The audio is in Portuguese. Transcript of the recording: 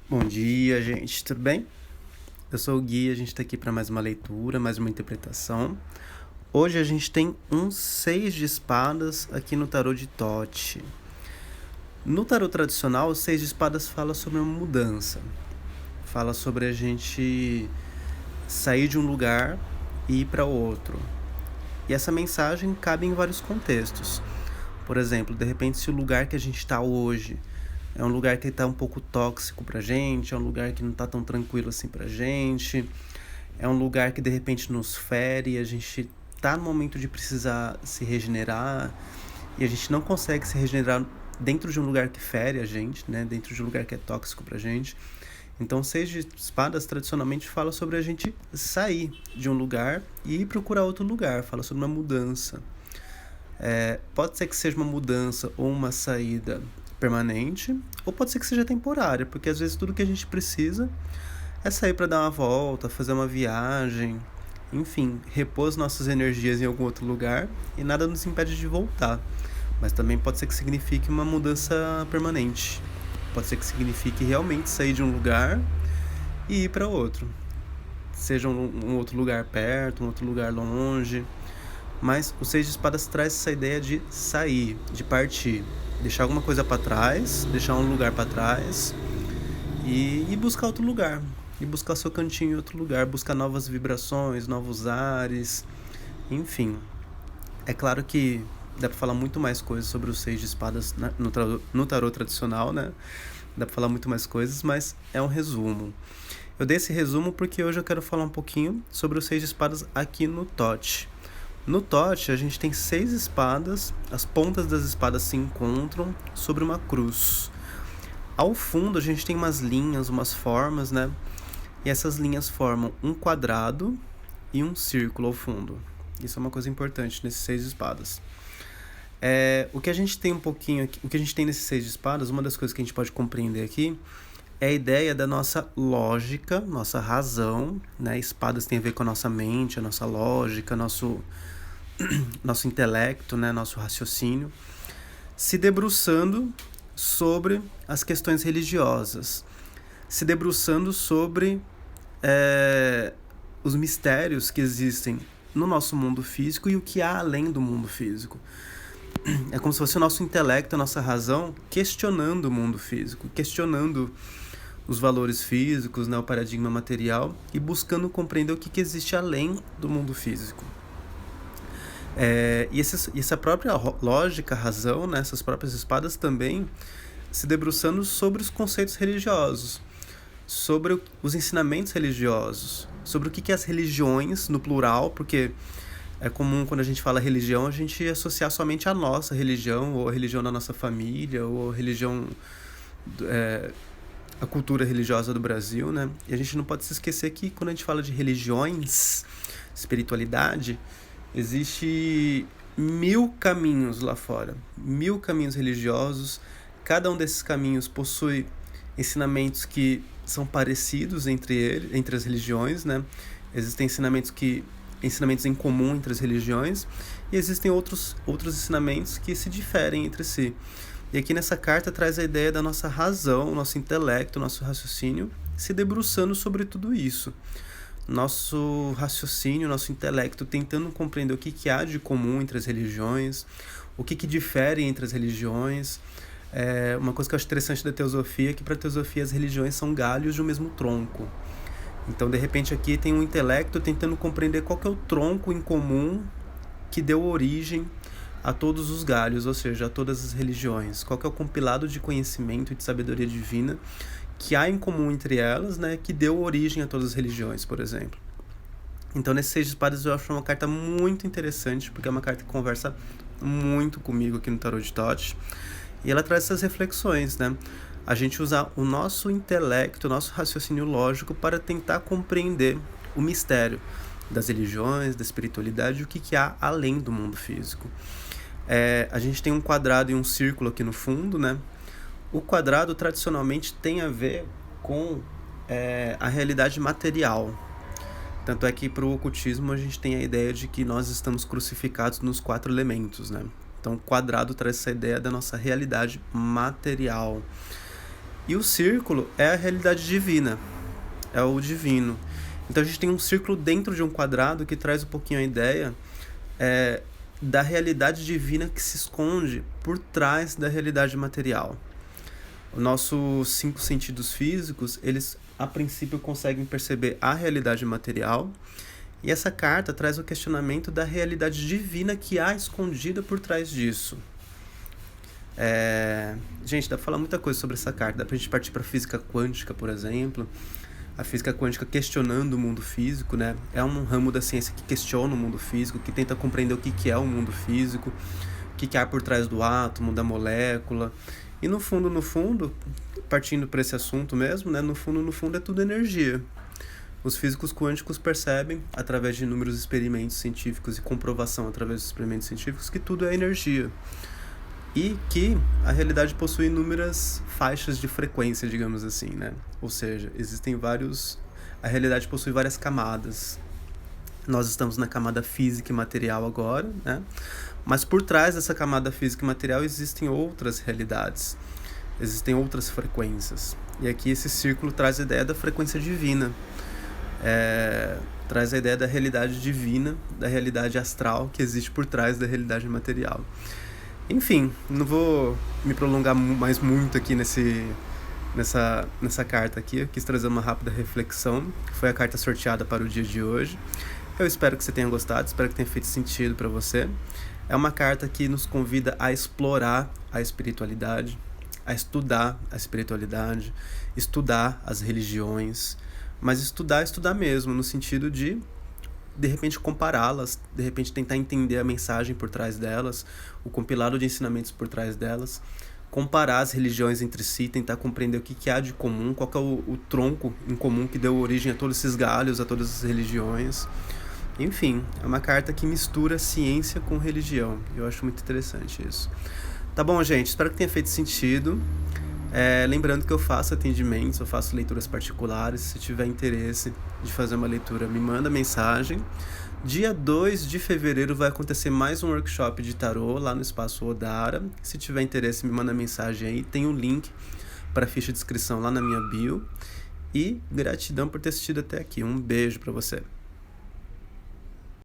Bom dia, gente, tudo bem? Eu sou o Gui, a gente está aqui para mais uma leitura, mais uma interpretação. Hoje a gente tem um 6 de espadas aqui no tarô de Thoth. No tarô tradicional, o 6 de espadas fala sobre uma mudança. Fala sobre a gente sair de um lugar e ir para outro. E essa mensagem cabe em vários contextos. Por exemplo, de repente, se o lugar que a gente está hoje é um lugar que está um pouco tóxico pra gente, é um lugar que não está tão tranquilo assim pra gente, é um lugar que de repente nos fere, a gente tá no momento de precisar se regenerar e a gente não consegue se regenerar dentro de um lugar que fere a gente, né? Dentro de um lugar que é tóxico pra gente. Então, Seis de Espadas tradicionalmente fala sobre a gente sair de um lugar e ir procurar outro lugar, fala sobre uma mudança. Pode ser que seja uma mudança ou uma saída permanente, ou pode ser que seja temporária, porque às vezes tudo que a gente precisa é sair para dar uma volta, fazer uma viagem, enfim, repor as nossas energias em algum outro lugar e nada nos impede de voltar. Mas também pode ser que signifique uma mudança permanente. Pode ser que signifique realmente sair de um lugar e ir para outro. Seja um outro lugar perto, um outro lugar longe. Mas o Seis de Espadas traz essa ideia de sair, de partir, deixar alguma coisa para trás, deixar um lugar para trás e buscar outro lugar. E buscar seu cantinho em outro lugar, buscar novas vibrações, novos ares, enfim. É claro que dá pra falar muito mais coisas sobre os Seis de Espadas no tarô tradicional, né? Dá pra falar muito mais coisas, mas é um resumo. Eu dei esse resumo porque hoje eu quero falar um pouquinho sobre os Seis de Espadas aqui no Thoth. No Thoth, a gente tem 6 espadas, as pontas das espadas se encontram sobre uma cruz. Ao fundo, a gente tem umas linhas, umas formas, né? E essas linhas formam um quadrado e um círculo ao fundo. Isso é uma coisa importante nesses 6 espadas. O que a gente tem um pouquinho aqui, o que a gente tem nesses 6 espadas, uma das coisas que a gente pode compreender aqui é a ideia da nossa lógica, nossa razão, né? Espadas tem a ver com a nossa mente, a nossa lógica, nosso intelecto, né? Nosso raciocínio, se debruçando sobre as questões religiosas, se debruçando sobre os mistérios que existem no nosso mundo físico e o que há além do mundo físico. É como se fosse o nosso intelecto, a nossa razão, questionando o mundo físico, questionando os valores físicos, né, o paradigma material, e buscando compreender o que existe além do mundo físico. E essa própria lógica, razão, né, essas próprias espadas também se debruçando sobre os conceitos religiosos, sobre os ensinamentos religiosos, sobre o que as religiões, no plural, porque é comum quando a gente fala religião, a gente associar somente a nossa religião, ou a religião da nossa família, ou a religião, a cultura religiosa do Brasil, né? E a gente não pode se esquecer que quando a gente fala de religiões, espiritualidade, existe 1000 caminhos lá fora, 1000 caminhos religiosos. Cada um desses caminhos possui ensinamentos que são parecidos entre as religiões, né? Existem ensinamentos em comum entre as religiões e existem outros ensinamentos que se diferem entre si. E aqui nessa carta traz a ideia da nossa razão, nosso intelecto, nosso raciocínio se debruçando sobre tudo isso. Nosso raciocínio, nosso intelecto tentando compreender o que há de comum entre as religiões, o que difere entre as religiões. Uma coisa que eu acho interessante da teosofia é que para a teosofia as religiões são galhos de um mesmo tronco. Então, de repente, aqui tem um intelecto tentando compreender qual que é o tronco em comum que deu origem a todos os galhos, ou seja, a todas as religiões. Qual que é o compilado de conhecimento e de sabedoria divina que há em comum entre elas, né, que deu origem a todas as religiões, por exemplo. Então, nesse Seis de Espadas eu acho uma carta muito interessante, porque é uma carta que conversa muito comigo aqui no Tarot de Thoth. E ela traz essas reflexões, né? A gente usar o nosso intelecto, o nosso raciocínio lógico para tentar compreender o mistério das religiões, da espiritualidade, o que há além do mundo físico. A gente tem um quadrado e um círculo aqui no fundo, né? O quadrado tradicionalmente tem a ver com a realidade material. Tanto é que para o ocultismo a gente tem a ideia de que nós estamos crucificados nos 4 elementos, né? Então o quadrado traz essa ideia da nossa realidade material. E o círculo é a realidade divina, é o divino. Então a gente tem um círculo dentro de um quadrado que traz um pouquinho a ideia da realidade divina que se esconde por trás da realidade material. Os nossos 5 sentidos físicos, eles a princípio conseguem perceber a realidade material, e essa carta traz o questionamento da realidade divina que há escondida por trás disso. Gente, dá pra falar muita coisa sobre essa carta. Dá pra gente partir pra física quântica, por exemplo. A física quântica questionando o mundo físico, né? É um ramo da ciência que questiona o mundo físico, que tenta compreender o que é o mundo físico, o que há por trás do átomo, da molécula. E no fundo, partindo para esse assunto mesmo, né? No fundo é tudo energia. Os físicos quânticos percebem, através de inúmeros experimentos científicos e comprovação através dos experimentos científicos, que tudo é energia. E que a realidade possui inúmeras faixas de frequência, digamos assim, né? Ou seja, a realidade possui várias camadas. Nós estamos na camada física e material agora, né? Mas por trás dessa camada física e material existem outras realidades, existem outras frequências. E aqui esse círculo traz a ideia da frequência divina, traz a ideia da realidade divina, da realidade astral que existe por trás da realidade material. Enfim, não vou me prolongar mais muito aqui nessa carta aqui. Eu quis trazer uma rápida reflexão, que foi a carta sorteada para o dia de hoje. Eu espero que você tenha gostado, espero que tenha feito sentido para você. É uma carta que nos convida a explorar a espiritualidade, a estudar a espiritualidade, estudar as religiões, mas estudar mesmo, no sentido de repente compará-las, de repente tentar entender a mensagem por trás delas, o compilado de ensinamentos por trás delas, comparar as religiões entre si, tentar compreender o que há de comum, qual que é o tronco em comum que deu origem a todos esses galhos, a todas as religiões. Enfim, é uma carta que mistura ciência com religião. Eu acho muito interessante isso. Tá bom, gente? Espero que tenha feito sentido. Lembrando que eu faço atendimentos, eu faço leituras particulares. Se tiver interesse de fazer uma leitura, me manda mensagem. Dia 2 de fevereiro vai acontecer mais um workshop de tarô lá no Espaço Odara. Se tiver interesse, me manda mensagem aí. Tem um link para a ficha de inscrição lá na minha bio. E gratidão por ter assistido até aqui. Um beijo para você.